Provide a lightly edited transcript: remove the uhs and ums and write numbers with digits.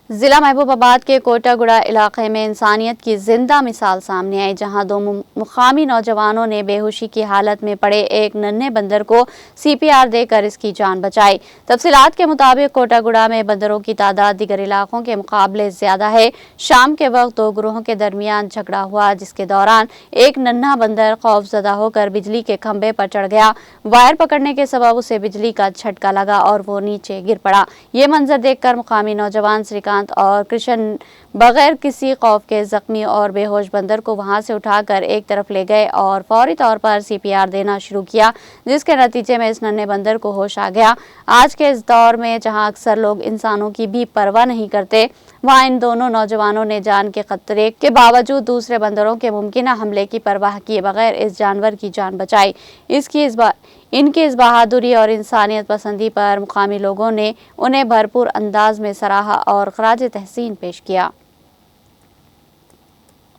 ضلع محبوب آباد کے کوٹا گڑا علاقے میں انسانیت کی زندہ مثال سامنے آئی، جہاں دو مقامی نوجوانوں نے بے ہوشی کی حالت میں پڑے ایک ننھے بندر کو CPR دے کر اس کی جان بچائی۔ تفصیلات کے مطابق کوٹا گڑا میں بندروں کی تعداد دیگر علاقوں کے مقابلے زیادہ ہے۔ شام کے وقت دو گروہوں کے درمیان جھگڑا ہوا، جس کے دوران ایک ننھا بندر خوفزدہ ہو کر بجلی کے کھمبے پر چڑھ گیا۔ وائر پکڑنے کے سبب اسے بجلی کا جھٹکا لگا اور وہ نیچے گر پڑا۔ یہ منظر دیکھ کر مقامی نوجوان سریکانت اور کرشن بغیر کسی خوف کے زخمی اور بے ہوش بندر کو وہاں سے اٹھا کر ایک طرف لے گئے اور فوری طور پر CPR دینا شروع کیا، جس کے نتیجے میں اس ننھے بندر کو ہوش آ گیا۔ آج کے اس دور میں جہاں اکثر لوگ انسانوں کی بھی پرواہ نہیں کرتے، وہاں ان دونوں نوجوانوں نے جان کے خطرے کے باوجود دوسرے بندروں کے ممکنہ حملے کی پرواہ کیے بغیر اس جانور کی جان بچائی۔ ان کی اس بہادری اور انسانیت پسندی پر مقامی لوگوں نے انہیں بھرپور انداز میں سراہا اور خراج تحسین پیش کیا۔